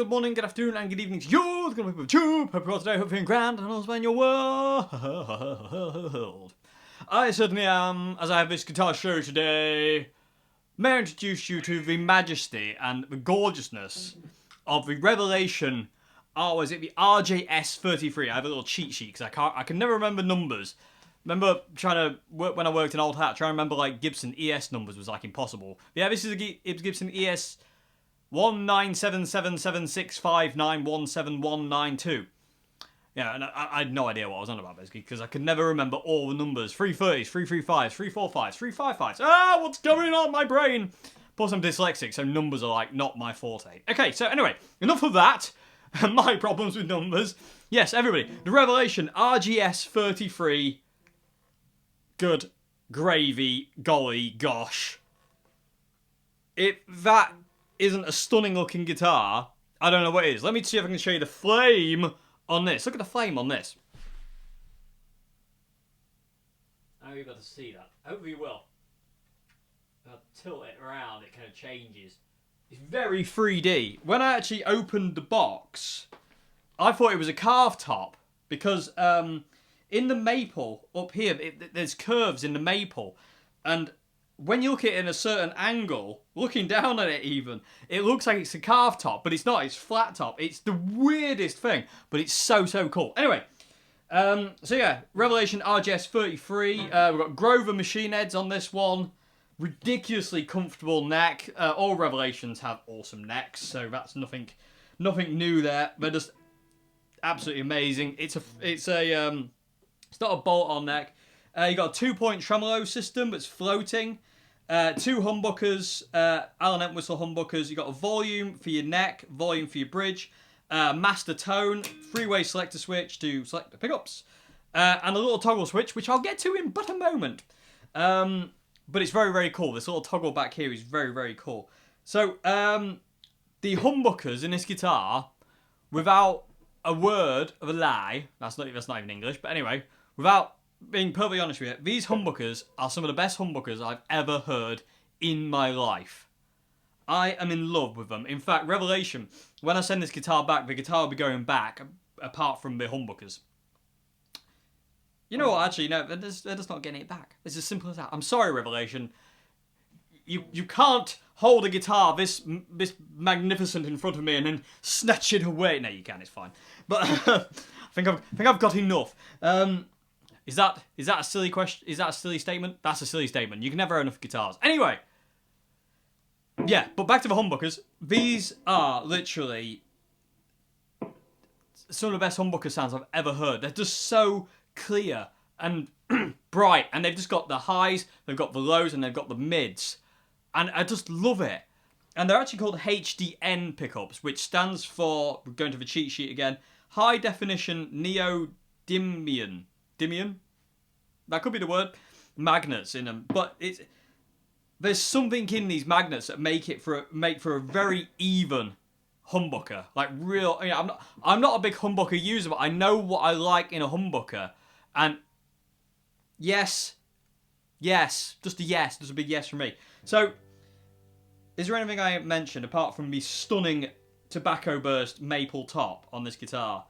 good morning, good afternoon, and good evening to you. It's going to be with Tube. Hope you're all today, hope you're feeling grand, and also in your world. I certainly am, as I have this guitar show today. May I introduce you to the majesty and the gorgeousness of the Revelation, was it the RGS 33? I have a little cheat sheet because I can never remember numbers. Remember trying to work when I worked in Old Hat, trying to remember like Gibson ES numbers was like impossible. Yeah, this is a Gibson ES 19777659171192. Yeah, and I had no idea what I was on about basically because I could never remember all the numbers. 330s, 335s, 345s, 355s. Ah, what's going on in my brain? Plus I'm dyslexic, so numbers are like not my forte. Okay, so anyway, enough of that. My problems with numbers. Yes, everybody, the Revelation RGS 33. Good gravy, golly, gosh. If that isn't a stunning looking guitar, I don't know what is. Let me see if I can show you the flame on this. Look at the flame on this. How are you able to see that? Hopefully you will. I'll tilt it around, it kind of changes. It's very 3D. When I actually opened the box, I thought it was a carved top because in the maple up here, there's curves in the maple, and when you look at it in a certain angle, looking down at it even, it looks like it's a carved top, but it's not, it's flat top. It's the weirdest thing, but it's so cool. Anyway, so yeah, Revelation RGS 33, we've got Grover machine heads on this one, ridiculously comfortable neck. All Revelations have awesome necks, so that's nothing new there. They're just absolutely amazing. It's not a bolt-on neck. You got a 2-point tremolo system that's floating. 2 humbuckers, Allen Entwistle humbuckers. You got a volume for your neck, volume for your bridge, master tone, 3-way selector switch to select the pickups, and a little toggle switch, which I'll get to in but a moment. But it's very cool. This little toggle back here is very cool. So the humbuckers in this guitar, without a word of a lie, that's not even English, but anyway, without being perfectly honest with you, these humbuckers are some of the best humbuckers I've ever heard in my life. I am in love with them. In fact, Revelation, when I send this guitar back, the guitar will be going back, apart from the humbuckers. You know what, actually, no, they're just not getting it back. It's as simple as that. I'm sorry, Revelation. You can't hold a guitar this magnificent in front of me and then snatch it away. No, you can, it's fine. But I think I've got enough. Is that a silly question? Is that a silly statement? That's a silly statement. You can never have enough guitars. Anyway, yeah, but back to the humbuckers. These are literally some of the best humbucker sounds I've ever heard. They're just so clear and bright, and they've just got the highs, they've got the lows, and they've got the mids. And I just love it. And they're actually called HDN pickups, which stands for, we're going to the cheat sheet again, High Definition Neodymium. That could be the word. Magnets in them, but there's something in these magnets that make for a very even humbucker. Like real. You know, I'm not a big humbucker user, but I know what I like in a humbucker. And yes, just a big yes from me. So, is there anything I mentioned apart from the stunning tobacco burst maple top on this guitar?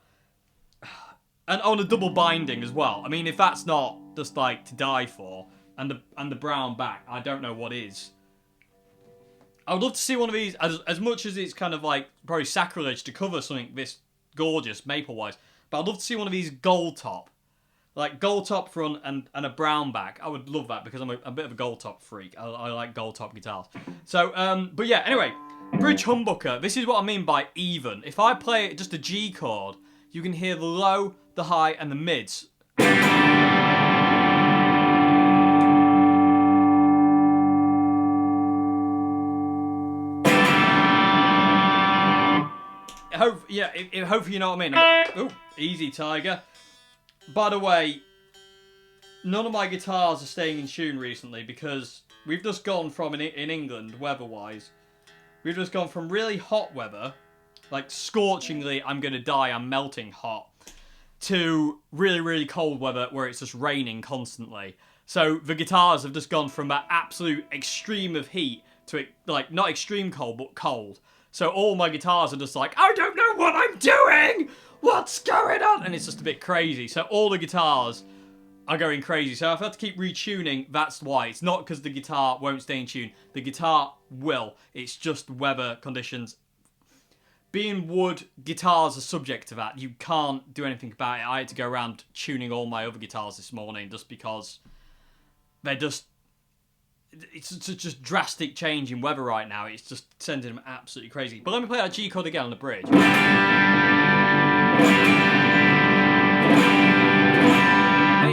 And on a double binding as well. I mean, if that's not just like to die for, and the brown back, I don't know what is. I would love to see one of these, as much as it's kind of like probably sacrilege to cover something this gorgeous maple-wise, but I'd love to see one of these gold top. Like gold top front and a brown back. I would love that because I'm a bit of a gold top freak. I like gold top guitars. So, but yeah, anyway, bridge humbucker. This is what I mean by even. If I play just a G chord, you can hear the low, the high, and the mids. Hopefully you know what I mean. Oh, easy, Tiger. By the way, none of my guitars are staying in tune recently because we've just gone from, in England, weather-wise, we've just gone from really hot weather, like scorchingly, I'm going to die, I'm melting hot, to really cold weather where it's just raining constantly. So the guitars have just gone from that absolute extreme of heat to, like, not extreme cold, but cold. So all my guitars are just like, I don't know what I'm doing! What's going on? And it's just a bit crazy. So all the guitars are going crazy. So if I have to keep retuning, that's why. It's not because the guitar won't stay in tune. The guitar will. It's just weather conditions. Being wood, guitars are subject to that. You can't do anything about it. I had to go around tuning all my other guitars this morning just because they're just... It's just drastic change in weather right now. It's just sending them absolutely crazy. But let me play that G chord again on the bridge.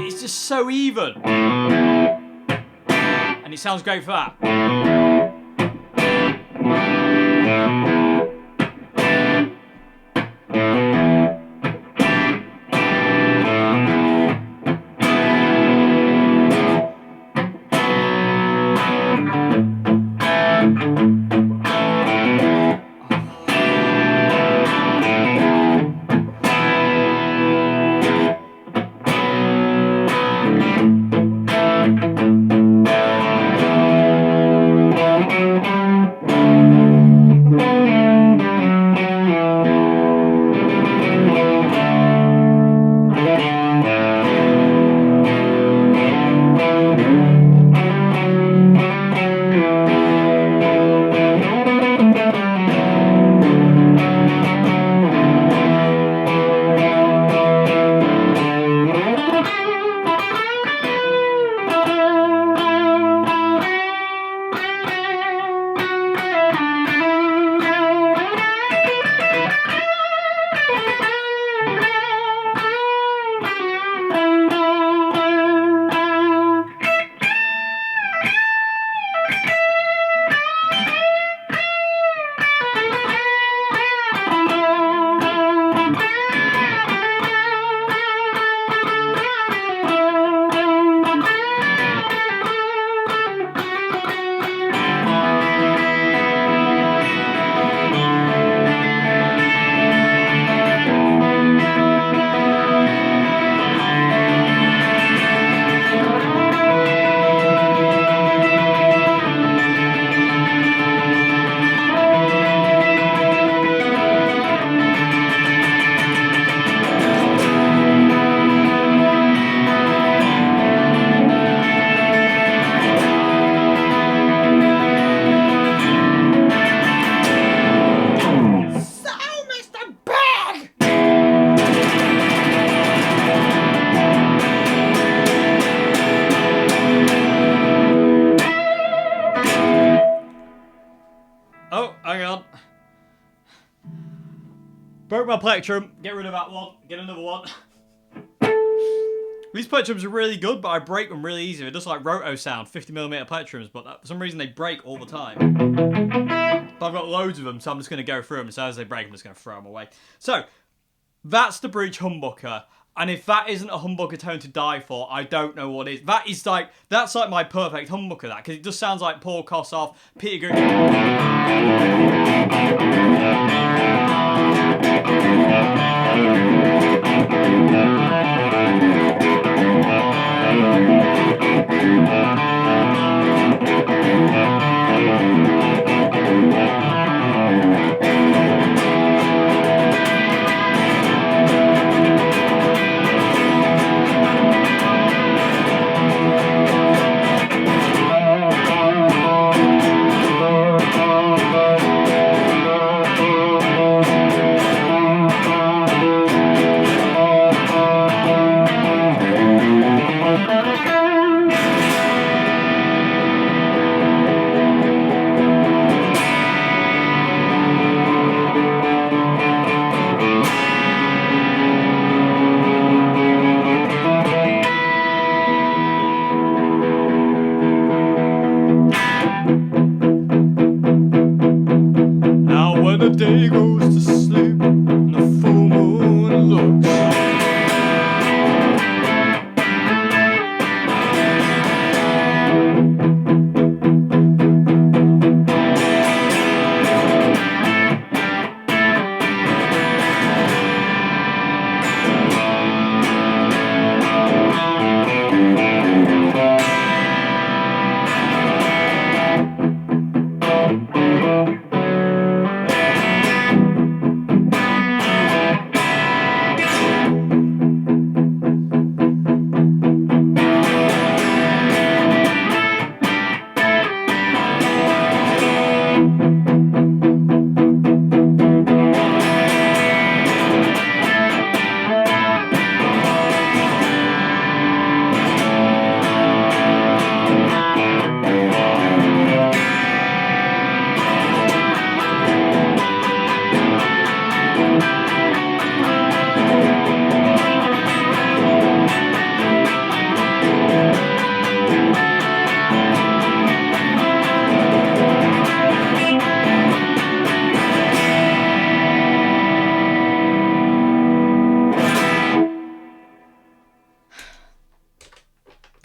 It's just so even. And it sounds great for that. Broke my plectrum. Get rid of that one. Get another one. These plectrums are really good, but I break them really easy. They're just like roto sound, 50mm plectrums, but for some reason they break all the time. But I've got loads of them, so I'm just going to go through them. So as they break, I'm just going to throw them away. So, that's the bridge humbucker. And if that isn't a humbucker tone to die for, I don't know what is. That's like my perfect humbucker, that, because it just sounds like Paul Kossoff, Peter Green.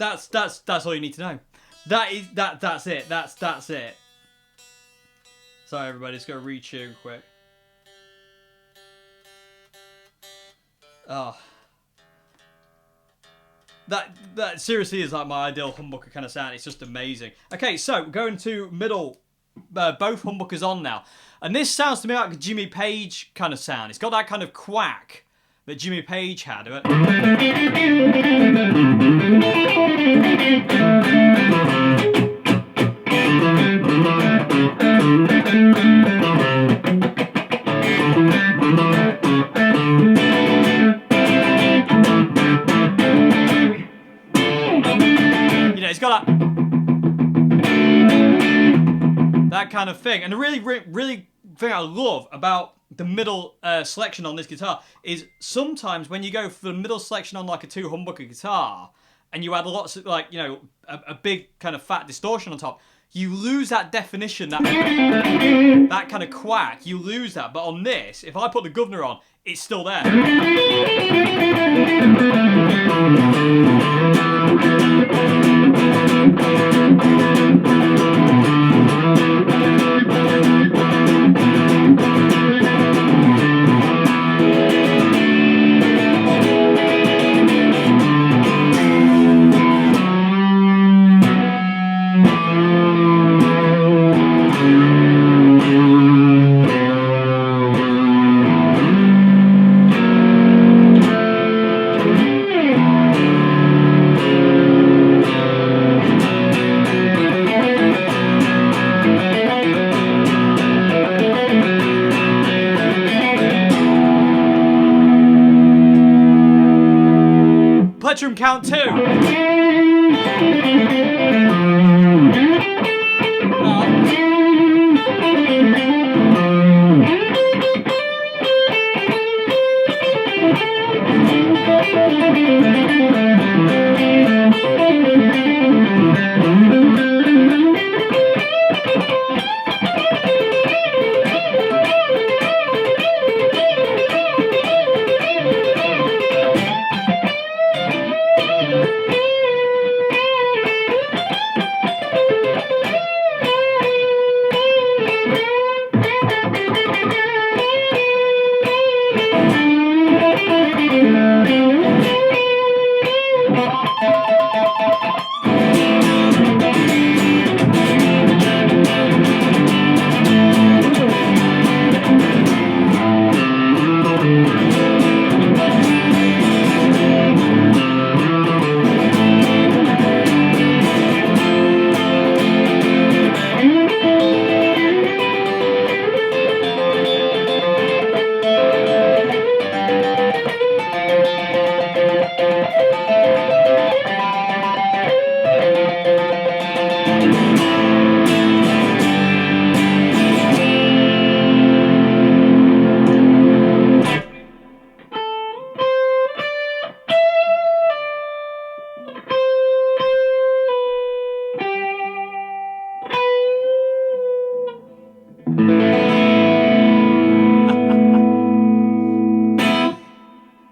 That's all you need to know. That's it. That's it. Sorry, everybody. Just go re-tune quick. Oh. That seriously is like my ideal humbucker kind of sound. It's just amazing. Okay, so going to middle, both humbuckers on now. And this sounds to me like a Jimmy Page kind of sound. It's got that kind of quack that Jimmy Page had. You know, it's got that kind of thing. And the really thing I love about the middle selection on this guitar is sometimes when you go for the middle selection on like a 2 humbucker guitar and you add lots of like, you know, a big kind of fat distortion on top, you lose that definition, that kind of quack, you lose that. But on this, if I put the governor on, it's still there. Plectrum count 2.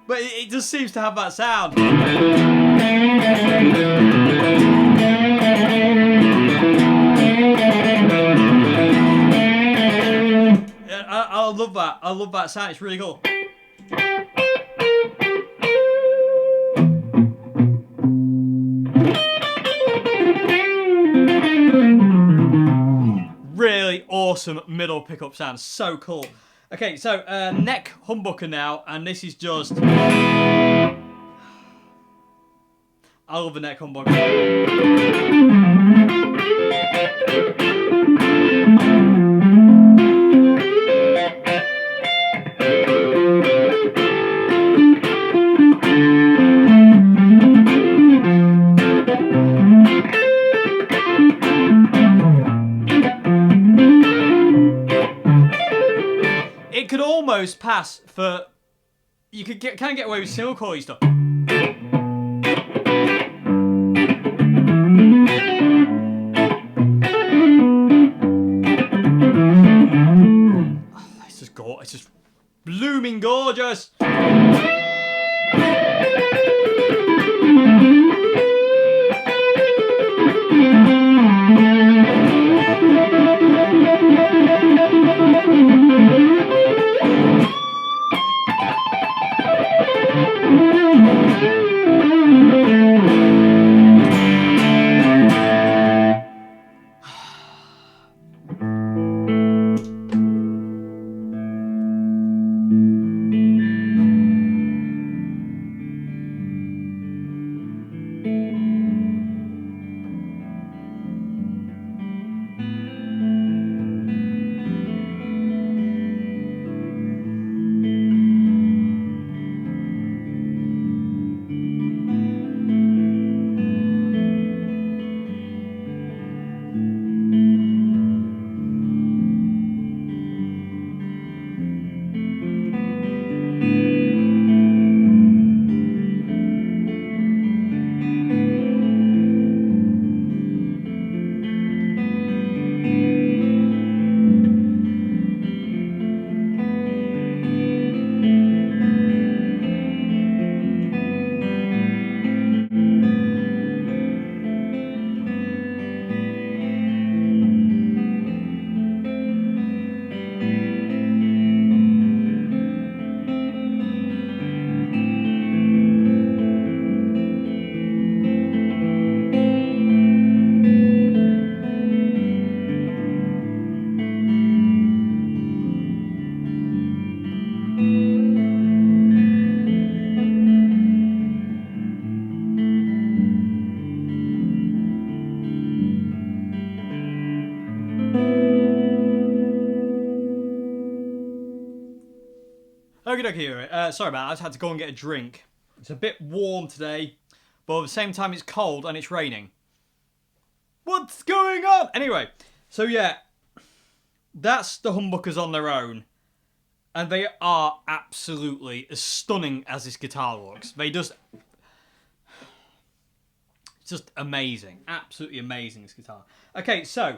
But it just seems to have that sound. I love that. I love that sound. It's really cool. Really awesome middle pickup sound. So cool. Okay, so neck humbucker now, and this is just... I love the neck humbucker. It could almost pass for... You could kind of get away with single coil stuff. Oh, it's just blooming gorgeous. Oh, hear it. Sorry about that, I just had to go and get a drink. It's a bit warm today, but at the same time it's cold and it's raining. What's going on? Anyway, so yeah, that's the humbuckers on their own. And they are absolutely as stunning as this guitar looks. They just... It's just amazing. Absolutely amazing, this guitar. Okay, so...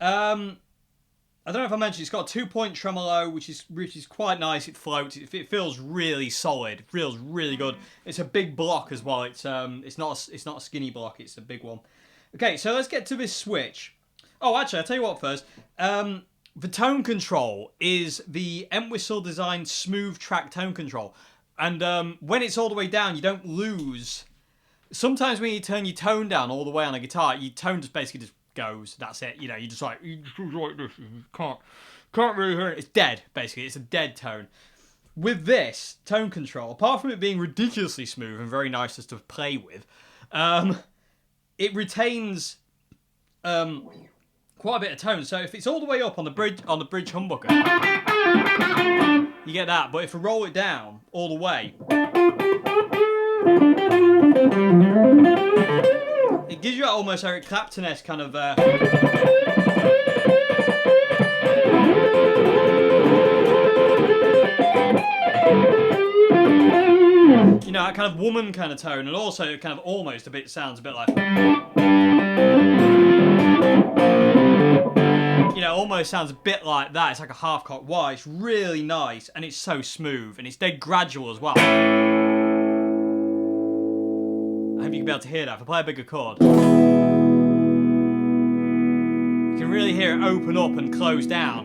I don't know if I mentioned, it's got a 2-point tremolo, which is quite nice. It floats. It feels really solid. It feels really good. It's a big block as well. It's not a skinny block. It's a big one. Okay, so let's get to this switch. Oh, actually, I'll tell you what first. The tone control is the Entwistle designed smooth track tone control, and when it's all the way down, you don't lose. Sometimes when you turn your tone down all the way on a guitar, your tone just basically just goes. That's it. You know, you just like this. You can't really hear it. It's dead. Basically, it's a dead tone. With this tone control, apart from it being ridiculously smooth and very nice just to play with, it retains quite a bit of tone. So if it's all the way up on the bridge humbucker, you get that. But if I roll it down all the way, it gives you that almost Eric Clapton-esque kind of you know, that kind of woman kind of tone, and also kind of almost a bit sounds a bit like, you know, almost sounds a bit like that. It's like a half-cocked Y. It's really nice, and it's so smooth, and it's dead gradual as well. I hope you can be able to hear that. If I play a bigger chord, you can really hear it open up and close down.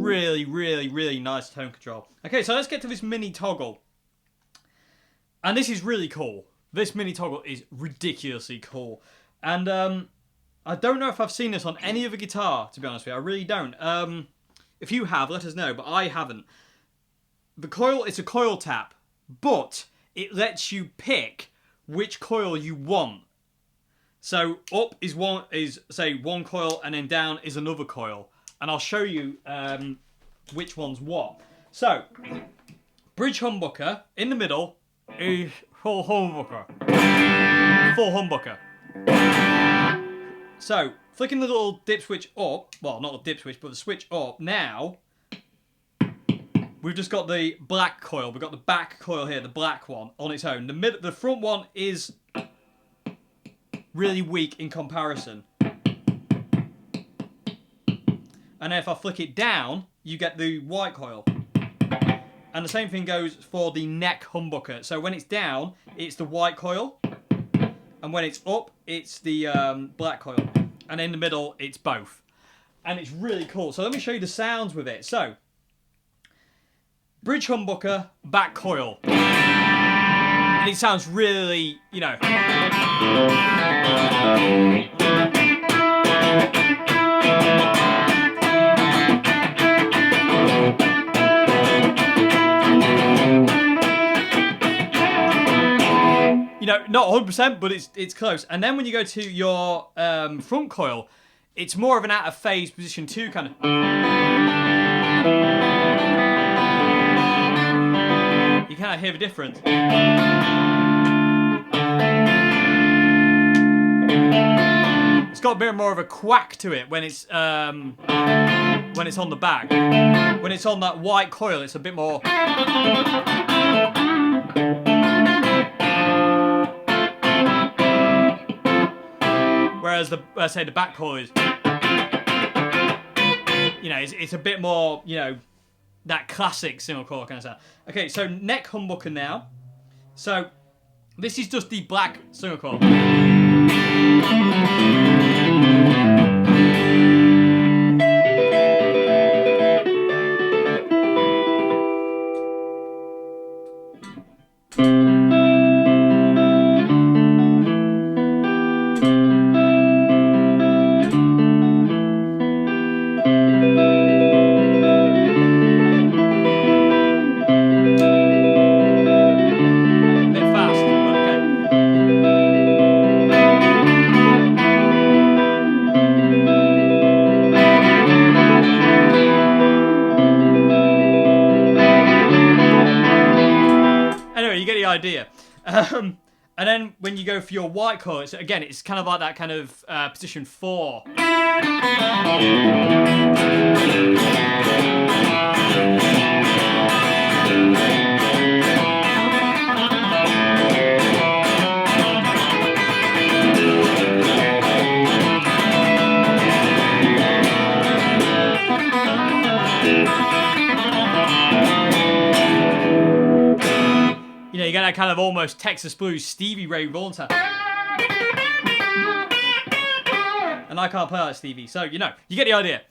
Really, really, really nice tone control. Okay, so let's get to this mini toggle. And this is really cool. This mini toggle is ridiculously cool. And I don't know if I've seen this on any other guitar, to be honest with you. I really don't. If you have, let us know, but I haven't. The coil, it's a coil tap, but it lets you pick which coil you want. So up is one coil, and then down is another coil. And I'll show you which one's what. So, bridge humbucker, in the middle, is full humbucker. Full humbucker. So, flicking the little dip switch up, well, not the dip switch, but the switch up, now, we've just got the black coil. We've got the back coil here, the black one, on its own. The front one is really weak in comparison. And if I flick it down, you get the white coil. And the same thing goes for the neck humbucker. So when it's down, it's the white coil. And when it's up, it's the black coil. And in the middle, it's both. And it's really cool. So let me show you the sounds with it. So, bridge humbucker, back coil. And it sounds really, you know... You know, not 100%, but it's close. And then when you go to your front coil, it's more of an out of phase position too, kind of. You kind of hear the difference. It's got a bit more of a quack to it when it's on the back. When it's on that white coil, it's a bit more. Whereas the back coil is, you know, it's a bit more, you know, that classic single coil kind of sound. Okay, so neck humbucker now. So this is just the black single coil. idea. And then when you go for your white colour, so again, it's kind of like that kind of position 4. You know, you get that kind of almost Texas Blues Stevie Ray Vaughan sound. And I can't play like Stevie, so you know, you get the idea.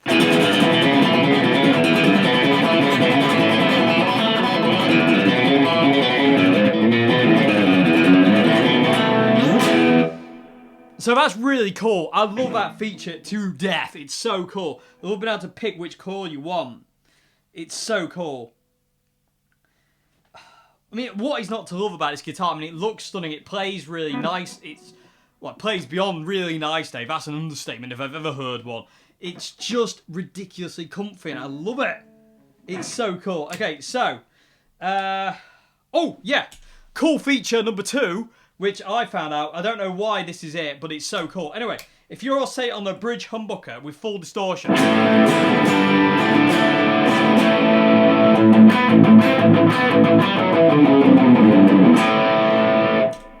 So that's really cool. I love that feature to death. It's so cool. I love being able to pick which chord you want. It's so cool. I mean, what is not to love about this guitar? I mean, it looks stunning. It plays really nice. It plays beyond really nice, Dave. That's an understatement if I've ever heard one. It's just ridiculously comfy, and I love it. It's so cool. Okay, so, oh yeah, cool feature number 2, which I found out. I don't know why this is it, but it's so cool. Anyway, if you're all say on the bridge humbucker with full distortion.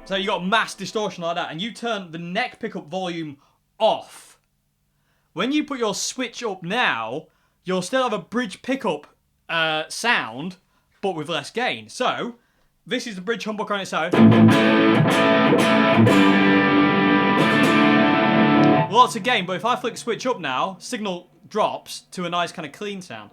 So you got mass distortion like that, and you turn the neck pickup volume off. When you put your switch up now, you'll still have a bridge pickup sound, but with less gain. So this is the bridge humbucker on its own. Lots of gain, but if I flick switch up now, signal drops to a nice kind of clean sound.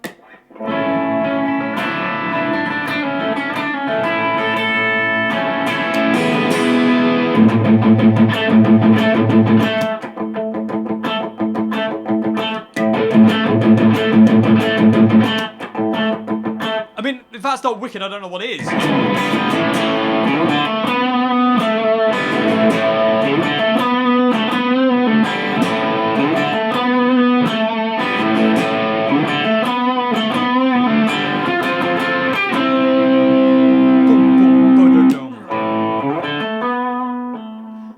I mean, if that's not wicked, I don't know what is.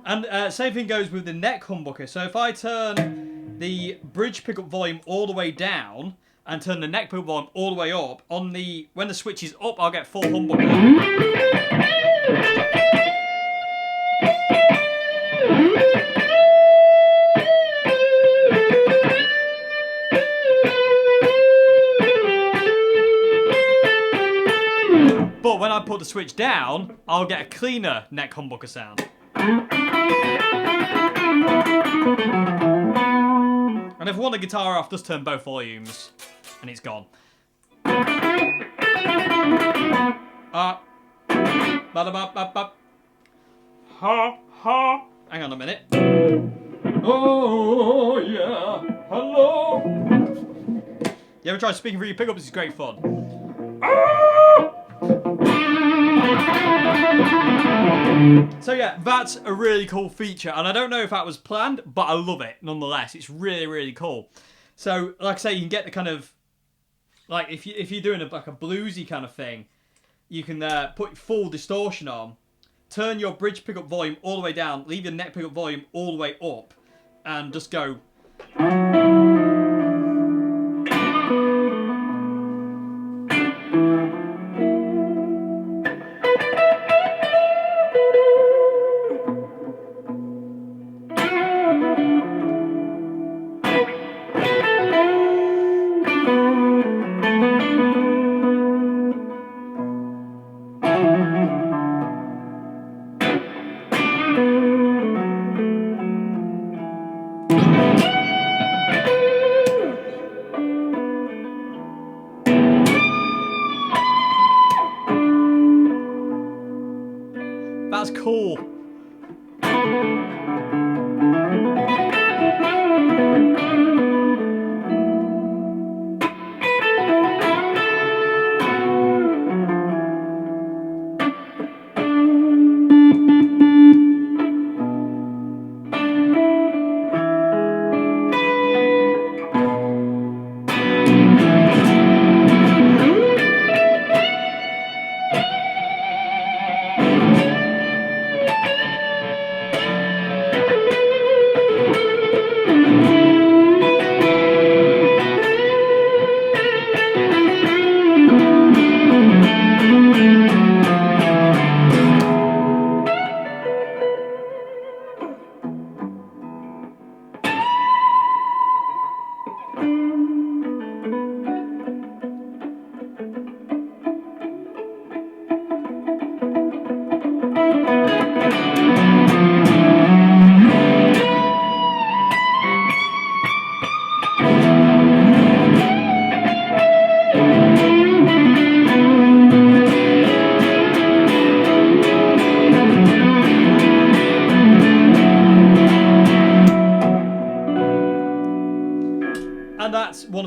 And same thing goes with the neck humbucker. So if I turn the bridge pickup volume all the way down and turn the neck pickup volume all the way up, when the switch is up, I'll get full humbucker. But when I put the switch down, I'll get a cleaner neck humbucker sound. And if I want the guitar off, just turn both volumes, and it's gone. Ha ha. Hang on a minute. Oh yeah, hello. You ever try speaking through your pickups? It's great fun. So yeah, that's a really cool feature, and I don't know if that was planned, but I love it nonetheless. It's really, really cool. So, like I say, you can get the kind of, like if you're doing like a bluesy kind of thing, you can put full distortion on, turn your bridge pickup volume all the way down, leave your neck pickup volume all the way up, and just go. That's cool.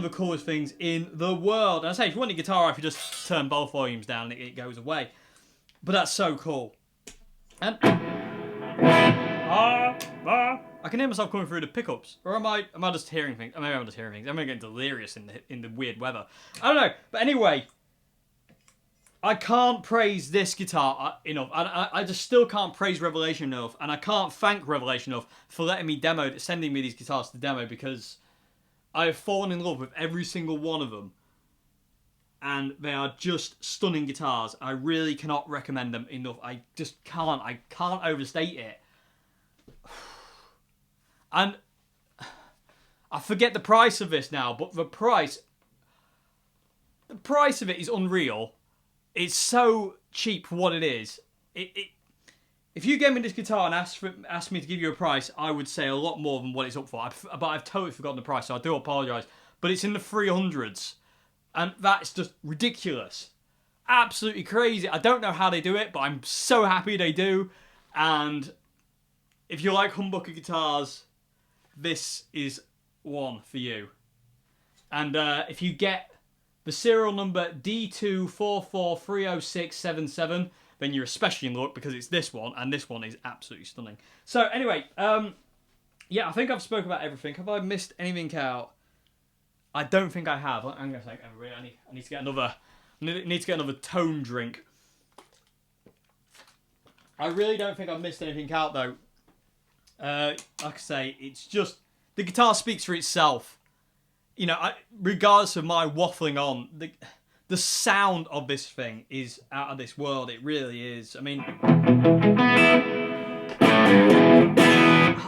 the coolest things in the world. And I say, if you want a guitar off, you just turn both volumes down and it goes away. But that's so cool. And I can hear myself coming through the pickups. Or am I just hearing things? Maybe I'm just hearing things. I'm getting delirious in the weird weather. I don't know. But anyway, I can't praise this guitar enough. I just still can't praise Revelation enough. And I can't thank Revelation enough for letting me sending me these guitars to demo, because I have fallen in love with every single one of them. And they are just stunning guitars. I really cannot recommend them enough. I just can't. I can't overstate it. And I forget the price of this now, but the price of it is unreal. It's so cheap for what it is. If you gave me this guitar and asked me to give you a price, I would say a lot more than what it's up for. But I've totally forgotten the price, so I do apologise. But it's in the 300s. And that's just ridiculous. Absolutely crazy. I don't know how they do it, but I'm so happy they do. And if you like humbucker guitars, this is one for you. And if you get the serial number D24430677, then you're especially in luck, because it's this one, and this one is absolutely stunning. So anyway, yeah, I think I've spoken about everything. Have I missed anything out? I don't think I have. I'm going to say everybody, I need to get another tone drink. I really don't think I've missed anything out though. Like I say, it's just, the guitar speaks for itself. You know, regardless of my waffling on, the sound of this thing is out of this world. It really is. I mean,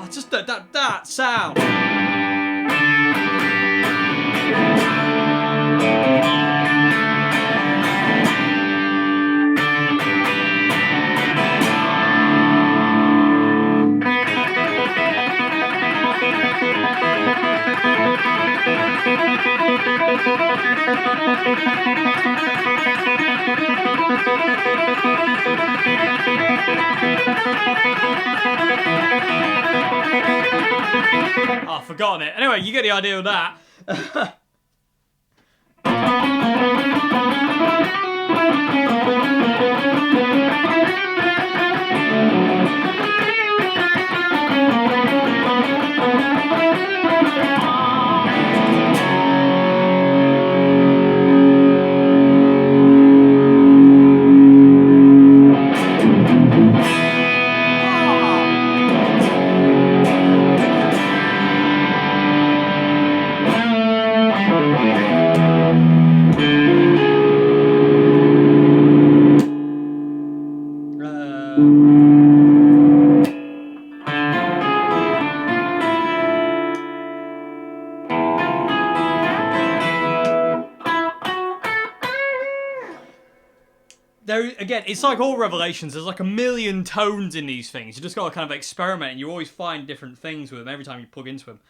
just that sound. Oh, I've forgotten it. Anyway, you get the idea of that. Again, it's like all Revelations. There's like a million tones in these things. You just got to kind of experiment, and you always find different things with them every time you plug into them.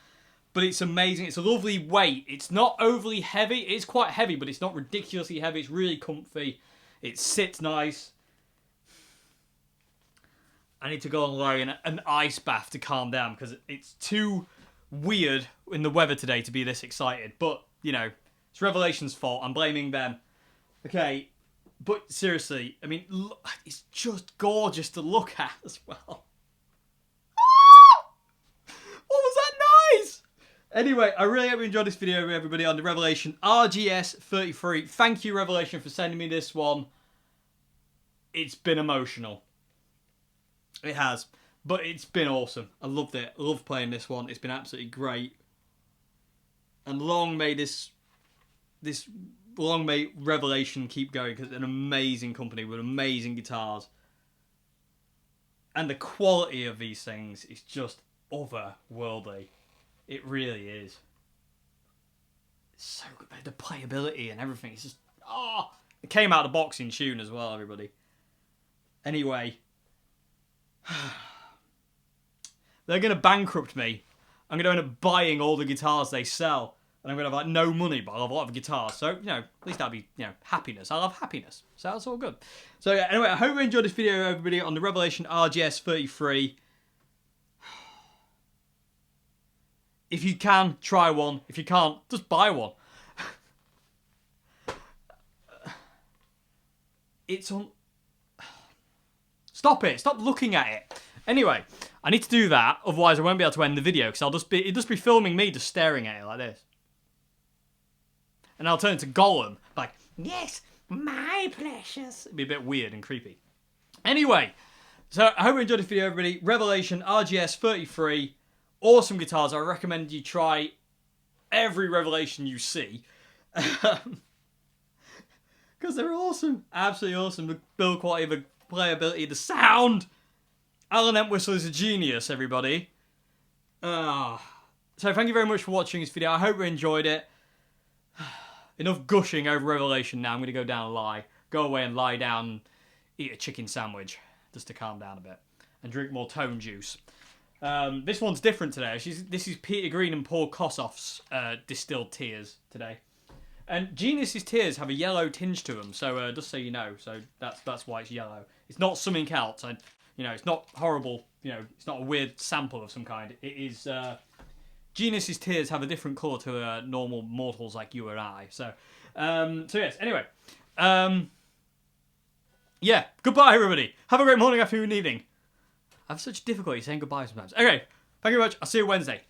But it's amazing. It's a lovely weight. It's not overly heavy. It's quite heavy, but it's not ridiculously heavy. It's really comfy. It sits nice. I need to go and lie in an ice bath to calm down, because it's too weird in the weather today to be this excited. But, you know, it's Revelation's fault. I'm blaming them. Okay. But seriously, I mean, look, it's just gorgeous to look at as well. What was that noise? Anyway, I really hope you enjoyed this video, everybody, on the Revelation RGS 33. Thank you, Revelation, for sending me this one. It's been emotional. It has. But it's been awesome. I loved it. I love playing this one. It's been absolutely great. And long may Revelation keep going, because it's an amazing company with amazing guitars. And the quality of these things is just otherworldly. It really is. It's so good. The playability and everything. It's just, oh! It came out of the box in tune as well, everybody. Anyway. They're going to bankrupt me. I'm going to end up buying all the guitars they sell. And I'm going to have like no money, but I'll have a lot of guitars. So, you know, at least that'll be, you know, happiness. I'll have happiness. So that's all good. So yeah, anyway, I hope you enjoyed this video, everybody, on the Revelation RGS 33. If you can, try one. If you can't, just buy one. It's on... Stop it. Stop looking at it. Anyway, I need to do that. Otherwise, I won't be able to end the video because it'll just be filming me just staring at it like this. And I'll turn into Gollum. Like, yes, my precious. It'd be a bit weird and creepy. Anyway, so I hope you enjoyed this video, everybody. Revelation RGS 33. Awesome guitars. I recommend you try every Revelation you see. Because they're awesome. Absolutely awesome. The build quality, the playability, the sound. Alan Entwistle is a genius, everybody. So thank you very much for watching this video. I hope you enjoyed it. Enough gushing over Revelation now. I'm going to go down and lie. Go away and lie down and eat a chicken sandwich. Just to calm down a bit. And drink more tone juice. This one's different today. This is Peter Green and Paul Kossoff's distilled tears today. And Genius's tears have a yellow tinge to them. So just so you know. So that's why it's yellow. It's not something else. It's not horrible. It's not a weird sample of some kind. It is... Genius's tears have a different colour to normal mortals like you or I. So yes, anyway. Yeah, goodbye, everybody. Have a great morning, afternoon, evening. I have such difficulty saying goodbye sometimes. Okay, thank you very much. I'll see you Wednesday.